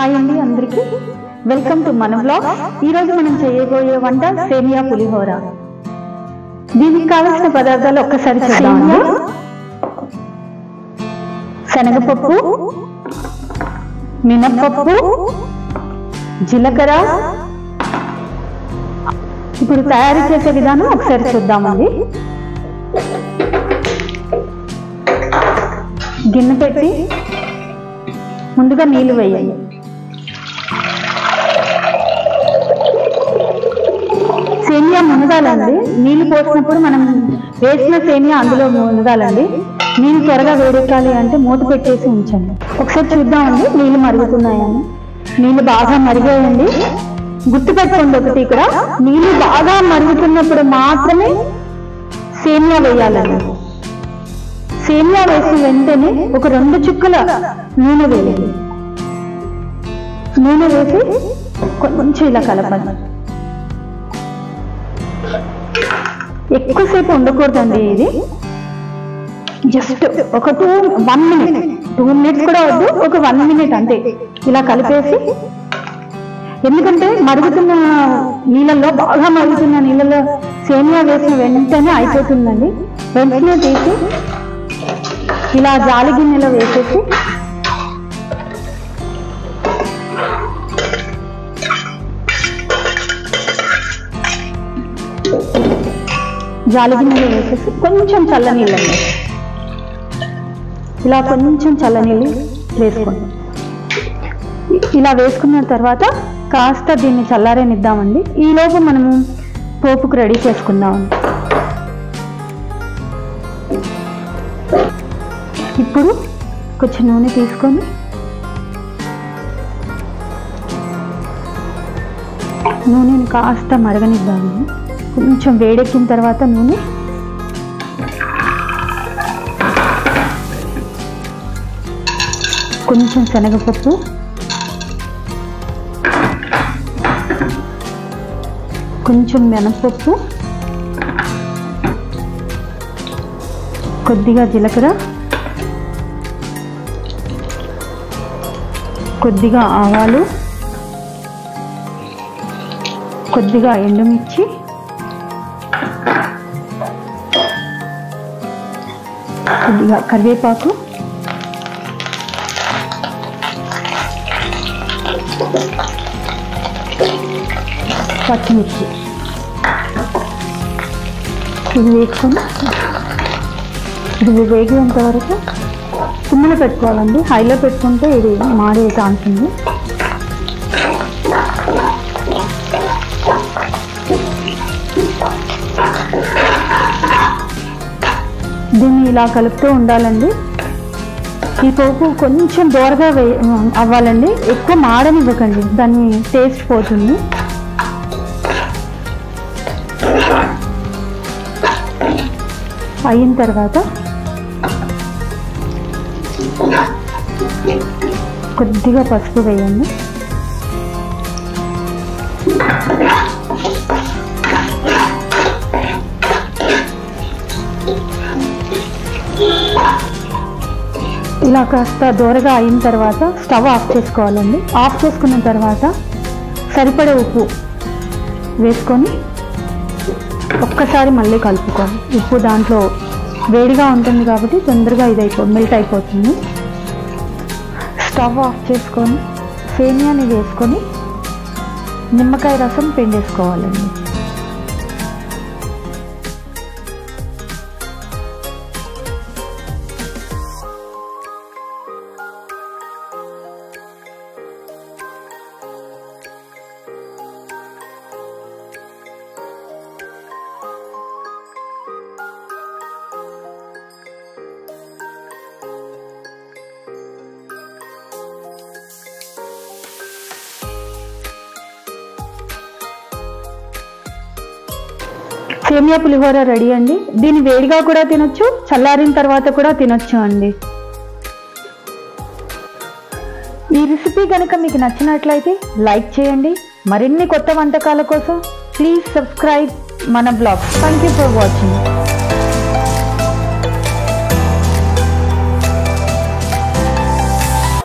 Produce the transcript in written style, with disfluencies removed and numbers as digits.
Hi అండి అందరికీ welcome to మన బ్లాగ్. ఈరోజు మనం చేయబోయే వంట సేమియా పులిహోర. దీనికి కావాల్సిన పదార్థాలు ఒక్కసారి చూద్దామండి. శనగపప్పు, మినప్పప్పు, జీలకర్ర. ఇప్పుడు తయారు చేసే విధానం ఒకసారి చూద్దామండి. గిన్నె పెట్టి ముందుగా నీళ్లు వేయాలి. సేమియా మునగాలండి. నీళ్లు పోసినప్పుడు మనం వేసిన సేమియా అందులో మునగాలండి. నీళ్ళు త్వరగా వేడెక్కాలి అంటే మూత పెట్టేసి ఉంచండి. ఒకసారి చూద్దామండి నీళ్లు మరుగుతున్నాయని. నీళ్లు బాగా మరిగాయండి. గుర్తుపెట్టుకోండి ఒకటి, ఇక్కడ నీళ్లు బాగా మరుగుతున్నప్పుడు మాత్రమే సేమియా వేయాలండి. సేమియా వేసిన వెంటనే ఒక 2 చుక్కల నూనె వేయాలి. నూనె వేసి కొంచెం ఇలా కలపండి. ఎక్కువసేపు ఉండకూడదండి. ఇది జస్ట్ ఒక 1 మినిట్, 2 మినిట్స్ కూడా వద్దు, ఒక 1 మినిట్ అంతే. ఇలా కలిపేసి, ఎందుకంటే మరుగుతున్న నీళ్ళల్లో, బాగా మరుగుతున్న నీళ్ళలో సేమియా వేసిన వెంటనే అయిపోతుందండి. వెంటనే తీసి ఇలా జాలి గిన్నెలో వేసేసి కొంచెం చల్లనీళ్ళండి, ఇలా కొంచెం చల్లనీళ్ళు వేసుకోండి. ఇలా వేసుకున్న తర్వాత కాస్త దీన్ని చల్లారనిద్దామండి. ఈలోపు మనము పోపుకు రెడీ చేసుకుందామండి. ఇప్పుడు కొంచెం నూనె తీసుకొని నూనెని కాస్త మరగనిద్దామండి. కొంచెం వేడెక్కిన తర్వాత నూనె కొంచెం శనగపప్పు, కొంచెం మినపప్పు, కొద్దిగా జీలకర్ర, కొద్దిగా ఆవాలు, కొద్దిగా ఎండుమిర్చి, కొద్దిగా కరివేపాకు, పచ్చిమిర్చి. ఇది వేసుకొని ఇది వేగేంత వరకు సిమ్లో పెట్టుకోవాలండి. హైలో పెట్టుకుంటే ఇది మాడే ఛాన్స్ ఉంది. దీన్ని ఇలా కలుపుతూ ఉండాలండి. ఈ పోపు కొంచెం దోరగా అవ్వాలండి. ఎక్కువ మాడనివ్వకండి, దాని టేస్ట్ పోతుంది. అయిన తర్వాత కొద్దిగా పసుపు వేయండి. ఇలా కాస్త దూరగా అయిన తర్వాత స్టవ్ ఆఫ్ చేసుకోవాలండి. ఆఫ్ చేసుకున్న తర్వాత సరిపడే ఉప్పు వేసుకొని ఒక్కసారి మళ్ళీ కలుపుకోవాలి. ఉప్పు దాంట్లో వేడిగా ఉంటుంది కాబట్టి తొందరగా మెల్ట్ అయిపోతుంది. స్టవ్ ఆఫ్ చేసుకొని సేమియాని వేసుకొని నిమ్మకాయ రసం పిండేసుకోవాలండి. సేమియా పులిహోర రెడీ అండి. దీన్ని వేడిగా కూడా తినొచ్చు, చల్లారిన తర్వాత కూడా తినొచ్చు అండి. ఈ రెసిపీ కనుక మీకు నచ్చినట్లయితే లైక్ చేయండి. మరిన్ని కొత్త వంటకాల కోసం ప్లీజ్ సబ్స్క్రైబ్ మన blog. Thank you for watching.